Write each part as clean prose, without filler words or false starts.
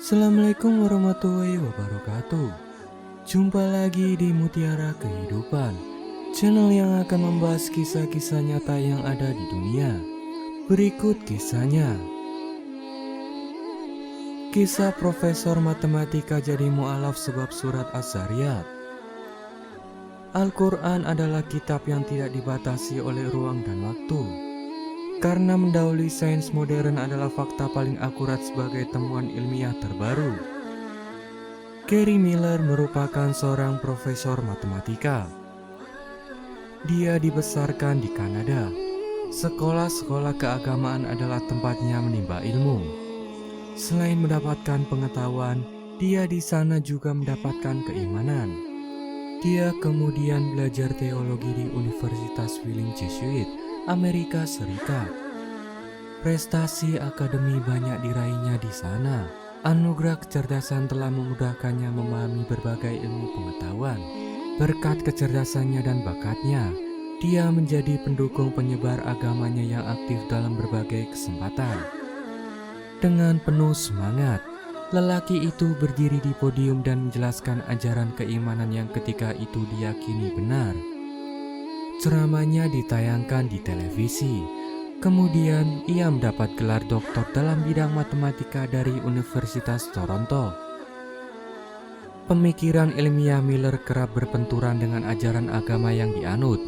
Assalamualaikum warahmatullahi wabarakatuh. Jumpa lagi di Mutiara Kehidupan, channel yang akan membahas kisah-kisah nyata yang ada di dunia. Berikut kisahnya. Kisah Profesor Matematika jadi mu'alaf sebab surat Az-Zariyat. Al-Quran adalah kitab yang tidak dibatasi oleh ruang dan waktu. Karena mendahului sains modern adalah fakta paling akurat sebagai temuan ilmiah terbaru. Gary Miller merupakan seorang profesor matematika. Dia dibesarkan di Kanada. Sekolah-sekolah keagamaan adalah tempatnya menimba ilmu. Selain mendapatkan pengetahuan, dia di sana juga mendapatkan keimanan. Dia kemudian belajar teologi di Universitas Wheeling Jesuit, Amerika Serikat. Prestasi akademi banyak diraihnya di sana. Anugerah kecerdasan telah memudahkannya memahami berbagai ilmu pengetahuan. Berkat kecerdasannya dan bakatnya, dia menjadi pendukung penyebar agamanya yang aktif dalam berbagai kesempatan. Dengan penuh semangat, lelaki itu berdiri di podium dan menjelaskan ajaran keimanan yang ketika itu diyakini benar. Ceramahnya ditayangkan di televisi. Kemudian ia mendapat gelar doktor dalam bidang matematika dari Universitas Toronto. Pemikiran ilmiah Miller kerap berbenturan dengan ajaran agama yang dianut.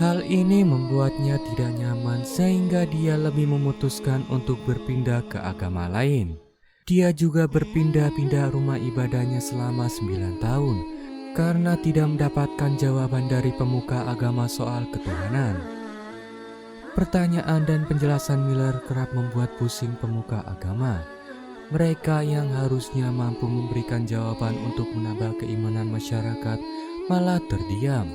Hal ini membuatnya tidak nyaman sehingga dia lebih memutuskan untuk berpindah ke agama lain. Dia juga berpindah-pindah rumah ibadahnya selama 9 tahun. Karena tidak mendapatkan jawaban dari pemuka agama soal ketuhanan. Pertanyaan dan penjelasan Miller kerap membuat pusing pemuka agama. Mereka yang harusnya mampu memberikan jawaban untuk menambah keimanan masyarakat malah terdiam.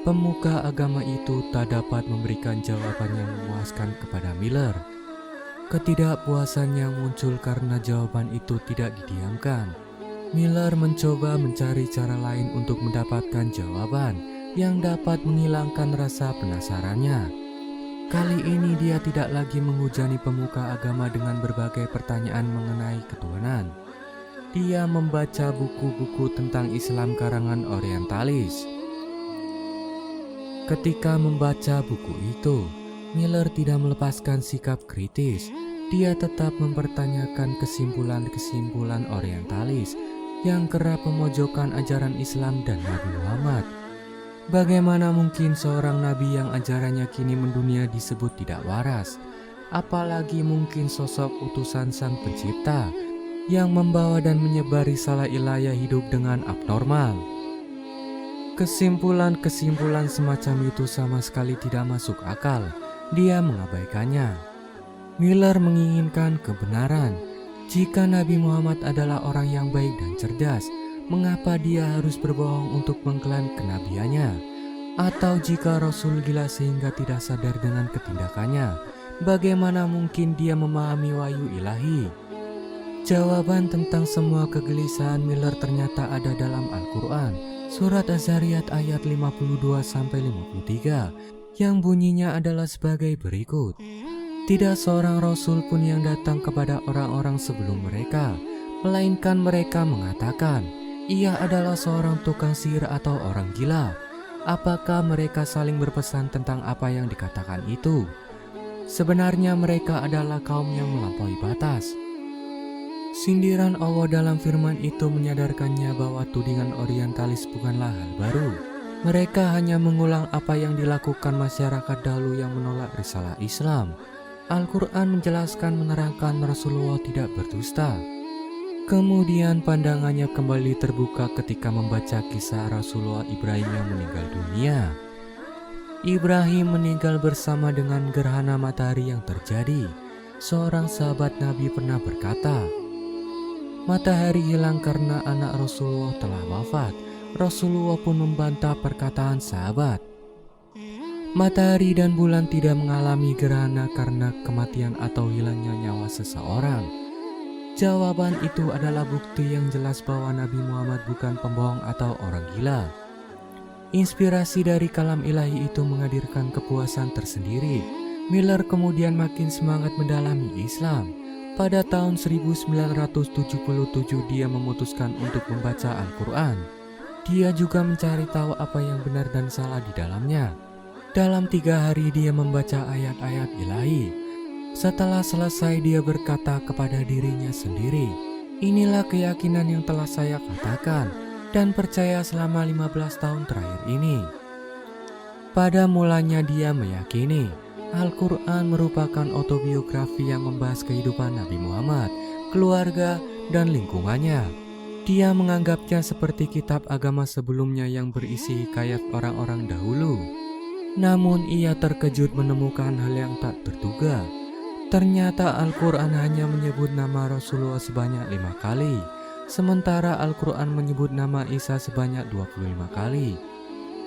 Pemuka agama itu tak dapat memberikan jawaban yang memuaskan kepada Miller. Ketidakpuasan yang muncul karena jawaban itu tidak didiamkan. Miller mencoba mencari cara lain untuk mendapatkan jawaban yang dapat menghilangkan rasa penasarannya. Kali ini dia tidak lagi menghujani pemuka agama dengan berbagai pertanyaan mengenai ketuhanan. Dia membaca buku-buku tentang Islam karangan orientalis. Ketika membaca buku itu, Miller tidak melepaskan sikap kritis. Dia tetap mempertanyakan kesimpulan-kesimpulan orientalis yang kerap memojokkan ajaran Islam dan Nabi Muhammad. Bagaimana mungkin seorang nabi yang ajarannya kini mendunia disebut tidak waras? Apalagi mungkin sosok utusan Sang Pencipta yang membawa dan menyebar risalah ilahiyah hidup dengan abnormal. Kesimpulan-kesimpulan semacam itu sama sekali tidak masuk akal. Dia mengabaikannya. Miller menginginkan kebenaran. Jika Nabi Muhammad adalah orang yang baik dan cerdas, mengapa dia harus berbohong untuk mengklaim kenabiannya? Atau jika Rasul gila sehingga tidak sadar dengan ketindakannya, bagaimana mungkin dia memahami wahyu ilahi? Jawaban tentang semua kegelisahan Miller ternyata ada dalam Al-Quran, surat Az-Zariyat ayat 52-53, yang bunyinya adalah sebagai berikut. Tidak seorang rasul pun yang datang kepada orang-orang sebelum mereka, melainkan mereka mengatakan, ia adalah seorang tukang sihir atau orang gila. Apakah mereka saling berpesan tentang apa yang dikatakan itu? Sebenarnya mereka adalah kaum yang melampaui batas. Sindiran Allah dalam firman itu menyadarkannya bahwa tudingan orientalis bukanlah hal baru. Mereka hanya mengulang apa yang dilakukan masyarakat dahulu yang menolak risalah Islam. Al-Quran menjelaskan menerangkan Rasulullah tidak berdusta. Kemudian pandangannya kembali terbuka ketika membaca kisah Rasulullah Ibrahim yang meninggal dunia. Ibrahim meninggal bersama dengan gerhana matahari yang terjadi. Seorang sahabat Nabi pernah berkata, matahari hilang karena anak Rasulullah telah wafat. Rasulullah pun membantah perkataan sahabat. Matahari dan bulan tidak mengalami gerhana karena kematian atau hilangnya nyawa seseorang. Jawaban itu adalah bukti yang jelas bahwa Nabi Muhammad bukan pembohong atau orang gila. Inspirasi dari kalam ilahi itu menghadirkan kepuasan tersendiri. Miller kemudian makin semangat mendalami Islam. Pada tahun 1977 dia memutuskan untuk membaca Al-Quran. Dia juga mencari tahu apa yang benar dan salah di dalamnya. Dalam 3 hari dia membaca ayat-ayat ilahi. Setelah selesai dia berkata kepada dirinya sendiri, inilah keyakinan yang telah saya katakan dan percaya selama 15 tahun terakhir ini. Pada mulanya dia meyakini Al-Quran merupakan autobiografi yang membahas kehidupan Nabi Muhammad, keluarga, dan lingkungannya. Dia menganggapnya seperti kitab agama sebelumnya yang berisi hikayat orang-orang dahulu. Namun ia terkejut menemukan hal yang tak terduga. Ternyata Al-Quran hanya menyebut nama Rasulullah sebanyak 5 kali, sementara Al-Quran menyebut nama Isa sebanyak 25 kali.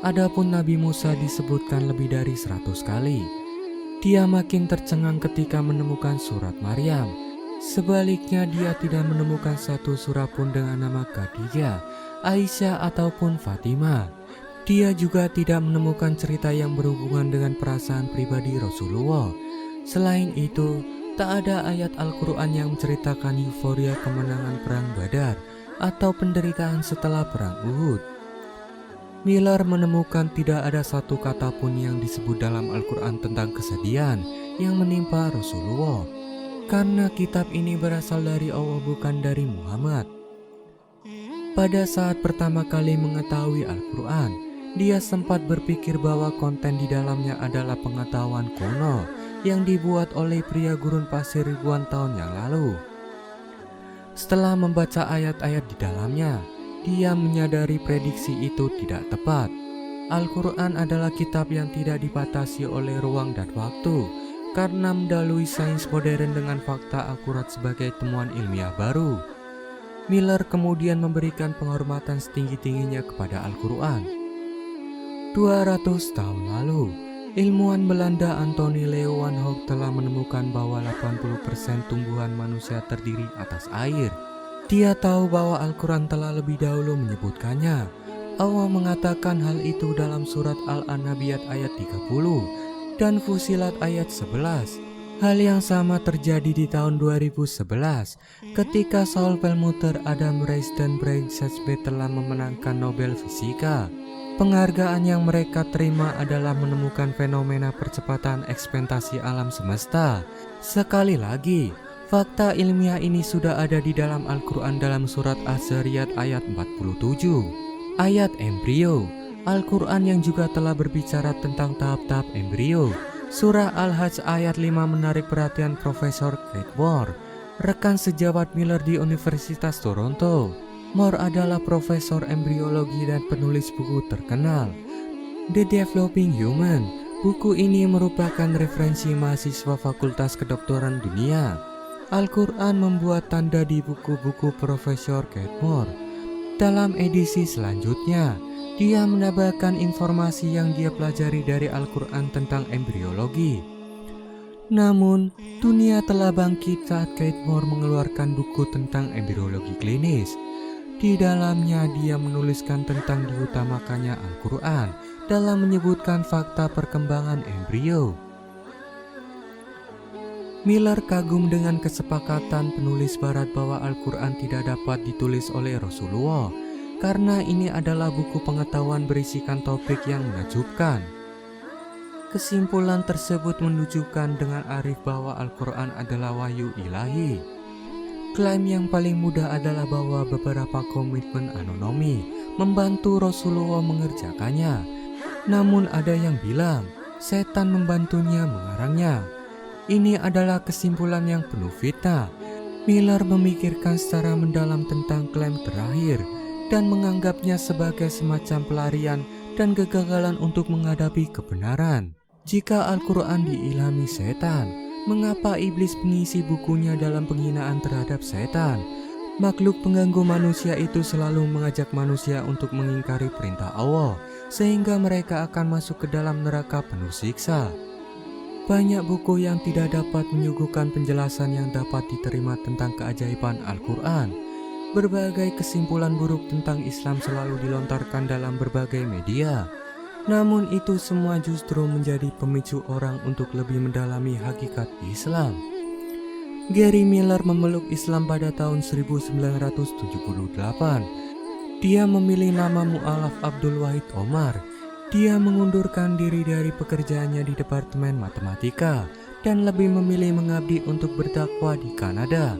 Adapun Nabi Musa disebutkan lebih dari 100 kali. Dia makin tercengang ketika menemukan surat Maryam. Sebaliknya dia tidak menemukan satu surah pun dengan nama Khadijah, Aisyah ataupun Fatimah. Dia juga tidak menemukan cerita yang berhubungan dengan perasaan pribadi Rasulullah. Selain itu, tak ada ayat Al-Quran yang menceritakan euforia kemenangan perang Badar atau penderitaan setelah perang Uhud. Miller menemukan tidak ada satu kata pun yang disebut dalam Al-Quran tentang kesedihan yang menimpa Rasulullah. Karena kitab ini berasal dari Allah bukan dari Muhammad. Pada saat pertama kali mengetahui Al-Quran, dia sempat berpikir bahwa konten di dalamnya adalah pengetahuan kuno yang dibuat oleh pria gurun pasir ribuan tahun yang lalu. Setelah membaca ayat-ayat di dalamnya, dia menyadari prediksi itu tidak tepat. Al-Quran adalah kitab yang tidak dibatasi oleh ruang dan waktu, karena mendalui sains modern dengan fakta akurat sebagai temuan ilmiah baru. Miller kemudian memberikan penghormatan setinggi-tingginya kepada Al-Quran. 200 tahun lalu, ilmuwan Belanda Anthony Leeuwenhoek telah menemukan bahwa 80% tumbuhan manusia terdiri atas air. Dia tahu bahwa Al-Quran telah lebih dahulu menyebutkannya. Allah mengatakan hal itu dalam surat Al-Anabiyat ayat 30 dan Fusilat ayat 11. Hal yang sama terjadi di tahun 2011 ketika Saul Perlmutter, Adam Riess, dan Brian Schwarzenegger telah memenangkan Nobel Fisika. Penghargaan yang mereka terima adalah menemukan fenomena percepatan ekspantasi alam semesta. Sekali lagi, fakta ilmiah ini sudah ada di dalam Al-Quran dalam surat Az-Zariyat ayat 47. Ayat embrio. Al-Quran yang juga telah berbicara tentang tahap-tahap embrio. Surah Al-Hajj ayat 5 menarik perhatian Profesor Craig Moore, rekan sejawat Miller di Universitas Toronto. Moore adalah profesor embriologi dan penulis buku terkenal, The Developing Human. Buku ini merupakan referensi mahasiswa Fakultas Kedokteran Dunia. Al-Quran membuat tanda di buku-buku Profesor Craig Moore. Dalam edisi selanjutnya, dia menambahkan informasi yang dia pelajari dari Al-Quran tentang embriologi. Namun, dunia telah bangkit saat Craig Moore mengeluarkan buku tentang embriologi klinis. Di dalamnya dia menuliskan tentang diutamakannya Al-Quran dalam menyebutkan fakta perkembangan embrio. Miller kagum dengan kesepakatan penulis barat bahwa Al-Quran tidak dapat ditulis oleh Rasulullah, karena ini adalah buku pengetahuan berisikan topik yang menakjubkan. Kesimpulan tersebut menunjukkan dengan arif bahwa Al-Quran adalah wahyu ilahi. Klaim yang paling mudah adalah bahwa beberapa komitmen anonomi membantu Rasulullah mengerjakannya. Namun ada yang bilang setan membantunya mengarangnya. Ini adalah kesimpulan yang penuh fitnah. Miller memikirkan secara mendalam tentang klaim terakhir dan menganggapnya sebagai semacam pelarian dan kegagalan untuk menghadapi kebenaran. Jika Al-Quran diilhami setan, mengapa iblis mengisi bukunya dalam penghinaan terhadap setan? Makhluk pengganggu manusia itu selalu mengajak manusia untuk mengingkari perintah Allah, sehingga mereka akan masuk ke dalam neraka penuh siksa. Banyak buku yang tidak dapat menyuguhkan penjelasan yang dapat diterima tentang keajaiban Al-Quran. Berbagai kesimpulan buruk tentang Islam selalu dilontarkan dalam berbagai media. Namun itu semua justru menjadi pemicu orang untuk lebih mendalami hakikat Islam. Gary Miller memeluk Islam pada tahun 1978. Dia memilih nama mu'alaf Abdul Wahid Omar. Dia mengundurkan diri dari pekerjaannya di Departemen Matematika dan lebih memilih mengabdi untuk berdakwah di Kanada.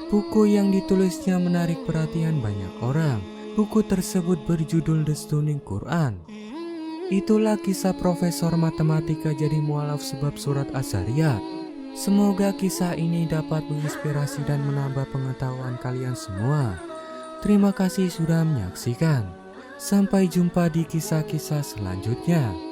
Buku yang ditulisnya menarik perhatian banyak orang. Buku tersebut berjudul The Stunning Quran. Itulah kisah Profesor Matematika jadi mualaf sebab surat Az-Zariyat. Semoga kisah ini dapat menginspirasi dan menambah pengetahuan kalian semua. Terima kasih sudah menyaksikan. Sampai jumpa di kisah-kisah selanjutnya.